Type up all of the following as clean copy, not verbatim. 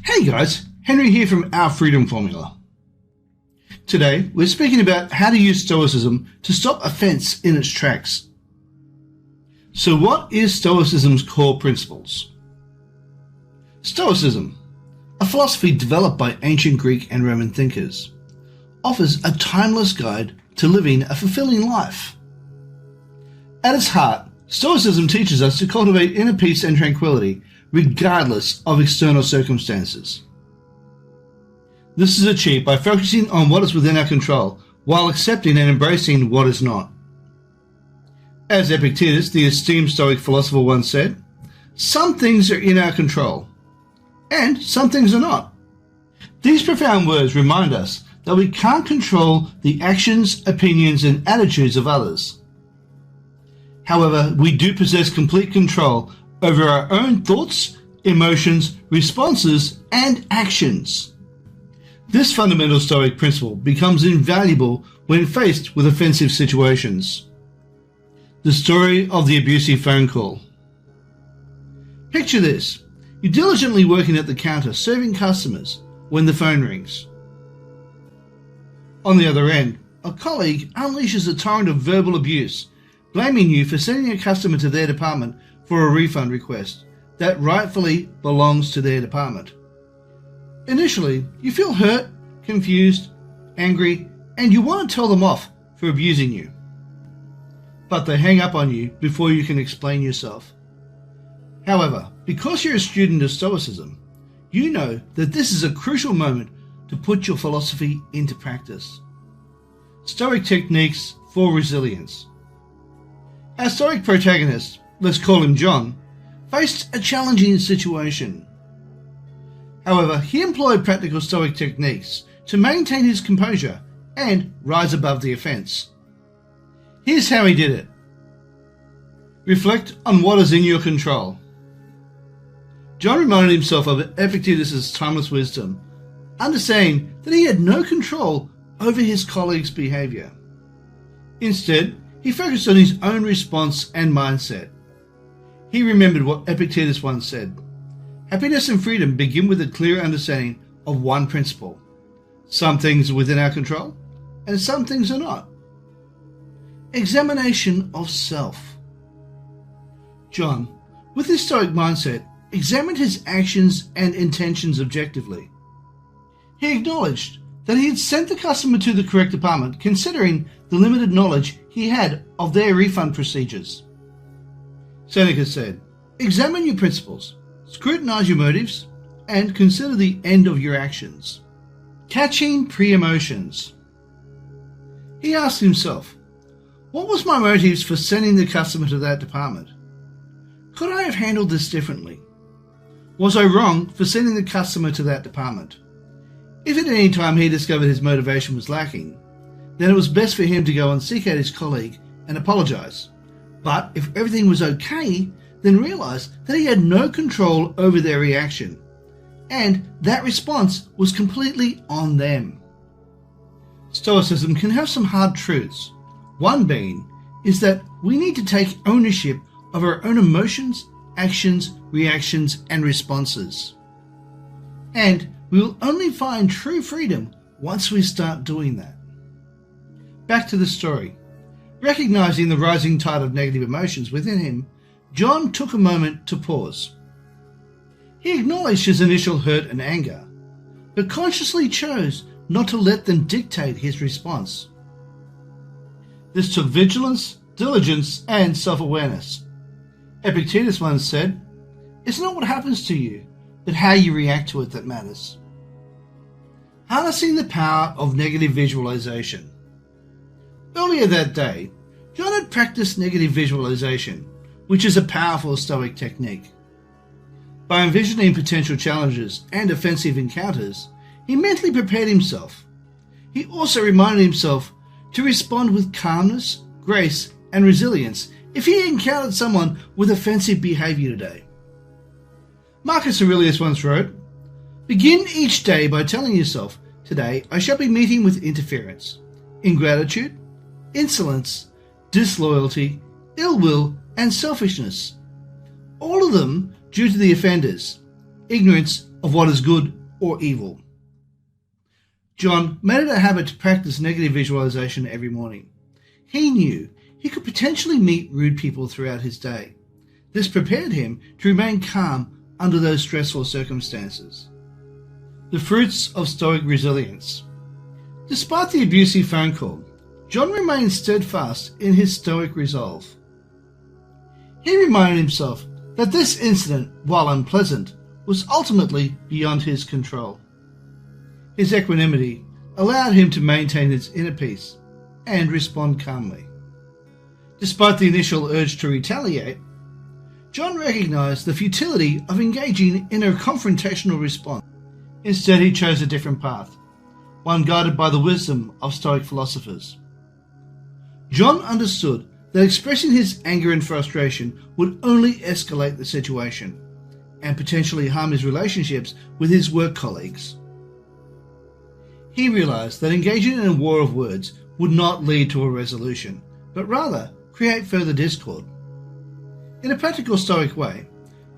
Hey guys, Henry here from Our Freedom Formula. Today we're speaking about how to use Stoicism to stop offense in its tracks. So what is Stoicism's core principles? Stoicism, a philosophy developed by ancient Greek and Roman thinkers, offers a timeless guide to living a fulfilling life. At its heart, Stoicism teaches us to cultivate inner peace and tranquility regardless of external circumstances. This is achieved by focusing on what is within our control while accepting and embracing what is not. As Epictetus, the esteemed Stoic philosopher, once said, some things are in our control, and some things are not. These profound words remind us that we can't control the actions, opinions, and attitudes of others. However, we do possess complete control over our own thoughts, emotions, responses, and actions. This fundamental Stoic principle becomes invaluable when faced with offensive situations. The story of the abusive phone call. Picture this. You're diligently working at the counter serving customers when the phone rings. On the other end, a colleague unleashes a torrent of verbal abuse, blaming you for sending a customer to their department for a refund request that rightfully belongs to their department. Initially, you feel hurt, confused, angry, and you want to tell them off for abusing you. But they hang up on you before you can explain yourself. However, because you're a student of Stoicism, you know that this is a crucial moment to put your philosophy into practice. Stoic techniques for resilience. Our Stoic protagonist, let's call him John, faced a challenging situation. However, he employed practical Stoic techniques to maintain his composure and rise above the offense. Here's how he did it. Reflect on what is in your control. John reminded himself of Epictetus' timeless wisdom, understanding that he had no control over his colleagues' behavior. Instead, he focused on his own response and mindset. He remembered what Epictetus once said, happiness and freedom begin with a clear understanding of one principle. Some things are within our control, and some things are not. Examination of self. John, with his Stoic mindset, examined his actions and intentions objectively. He acknowledged that he had sent the customer to the correct department considering the limited knowledge he had of their refund procedures. Seneca said, examine your principles, scrutinize your motives, and consider the end of your actions. Catching PreEmotions. He asked himself, what was my motives for sending the customer to that department? Could I have handled this differently? Was I wrong for sending the customer to that department? If at any time he discovered his motivation was lacking, then it was best for him to go and seek out his colleague and apologize. But if everything was okay, then realize that he had no control over their reaction, and that response was completely on them. Stoicism can have some hard truths. One being is that we need to take ownership of our own emotions, actions, reactions, and responses. And we will only find true freedom once we start doing that. Back to the story. Recognizing the rising tide of negative emotions within him, John took a moment to pause. He acknowledged his initial hurt and anger, but consciously chose not to let them dictate his response. This took vigilance, diligence, and self-awareness. Epictetus once said, it's not what happens to you, but how you react to it that matters. Harnessing the power of negative visualization. Earlier that day, John had practiced negative visualization, which is a powerful Stoic technique. By envisioning potential challenges and offensive encounters, he mentally prepared himself. He also reminded himself to respond with calmness, grace, and resilience if he encountered someone with offensive behavior today. Marcus Aurelius once wrote, begin each day by telling yourself, today I shall be meeting with interference, ingratitude, insolence, disloyalty, ill will, and selfishness. All of them due to the offenders, ignorance, of what is good or evil. John made it a habit to practice negative visualization every morning. He knew he could potentially meet rude people throughout his day. This prepared him to remain calm under those stressful circumstances. The fruits of Stoic resilience. Despite the abusive phone call, John remained steadfast in his Stoic resolve. He reminded himself that this incident, while unpleasant, was ultimately beyond his control. His equanimity allowed him to maintain his inner peace and respond calmly. Despite the initial urge to retaliate, John recognized the futility of engaging in a confrontational response. Instead, he chose a different path, one guided by the wisdom of Stoic philosophers. John understood that expressing his anger and frustration would only escalate the situation and potentially harm his relationships with his work colleagues. He realized that engaging in a war of words would not lead to a resolution, but rather create further discord. In a practical Stoic way,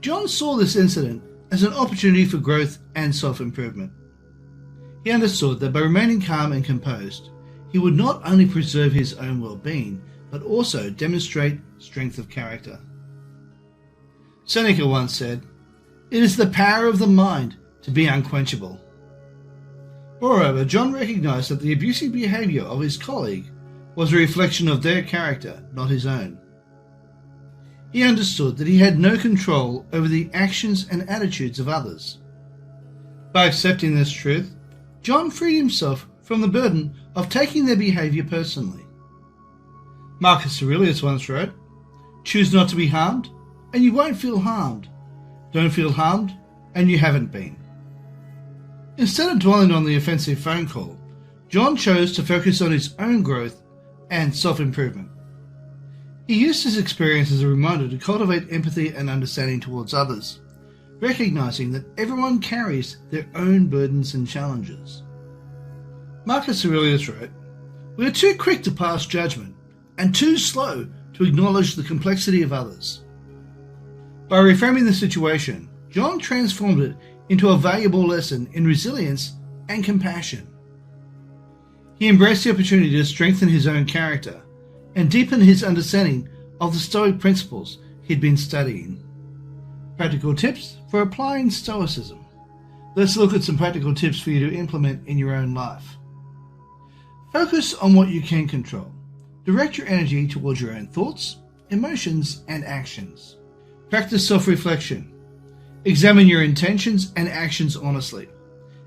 John saw this incident as an opportunity for growth and self-improvement. He understood that by remaining calm and composed, he would not only preserve his own well-being, but also demonstrate strength of character. Seneca once said, "It is the power of the mind to be unquenchable." Moreover, John recognized that the abusive behavior of his colleague was a reflection of their character, not his own. He understood that he had no control over the actions and attitudes of others. By accepting this truth, John freed himself from the burden of taking their behavior personally. Marcus Aurelius once wrote, "Choose not to be harmed, and you won't feel harmed. Don't feel harmed, and you haven't been." Instead of dwelling on the offensive phone call, John chose to focus on his own growth and self-improvement. He used his experience as a reminder to cultivate empathy and understanding towards others, recognizing that everyone carries their own burdens and challenges. Marcus Aurelius wrote, "We are too quick to pass judgment and too slow to acknowledge the complexity of others." By reframing the situation, John transformed it into a valuable lesson in resilience and compassion. He embraced the opportunity to strengthen his own character and deepen his understanding of the Stoic principles he'd been studying. Practical tips for applying Stoicism. Let's look at some practical tips for you to implement in your own life. Focus on what you can control. Direct your energy towards your own thoughts, emotions, and actions. Practice self-reflection. Examine your intentions and actions honestly,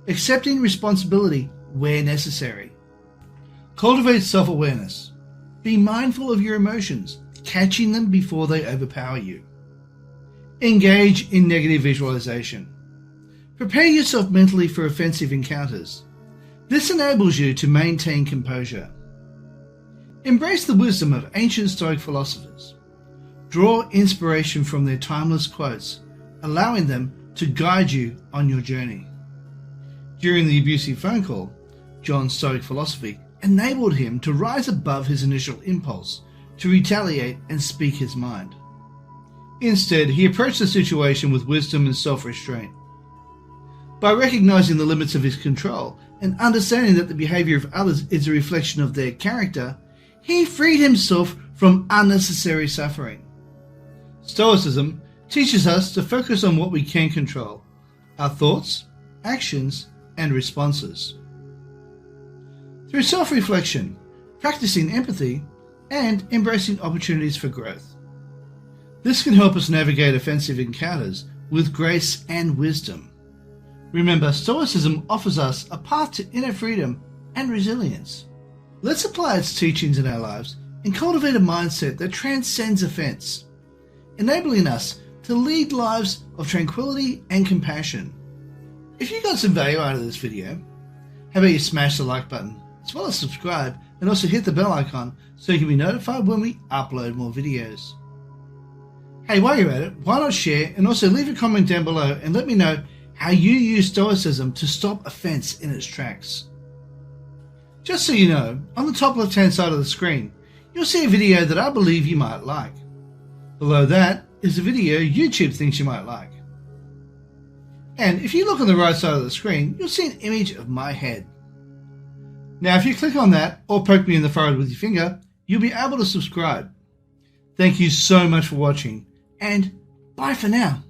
accepting responsibility where necessary. Cultivate self-awareness. Be mindful of your emotions, catching them before they overpower you. Engage in negative visualization. Prepare yourself mentally for offensive encounters. This enables you to maintain composure. Embrace the wisdom of ancient Stoic philosophers. Draw inspiration from their timeless quotes, allowing them to guide you on your journey. During the abusive phone call, John's Stoic philosophy enabled him to rise above his initial impulse to retaliate and speak his mind. Instead, he approached the situation with wisdom and self-restraint. By recognizing the limits of his control and understanding that the behavior of others is a reflection of their character, he freed himself from unnecessary suffering. Stoicism teaches us to focus on what we can control: our thoughts, actions, and responses. Through self-reflection, practicing empathy, and embracing opportunities for growth. This can help us navigate offensive encounters with grace and wisdom. Remember, Stoicism offers us a path to inner freedom and resilience. Let's apply its teachings in our lives and cultivate a mindset that transcends offense, enabling us to lead lives of tranquility and compassion. If you got some value out of this video, how about you smash the like button, as well as subscribe, and also hit the bell icon so you can be notified when we upload more videos. Hey, while you're at it, why not share and also leave a comment down below and let me know how you use Stoicism to stop offense in its tracks. Just so you know, on the top left hand side of the screen, you'll see a video that I believe you might like. Below that is a video YouTube thinks you might like. And if you look on the right side of the screen, you'll see an image of my head. Now, if you click on that or poke me in the forehead with your finger, you'll be able to subscribe. Thank you so much for watching, and bye for now.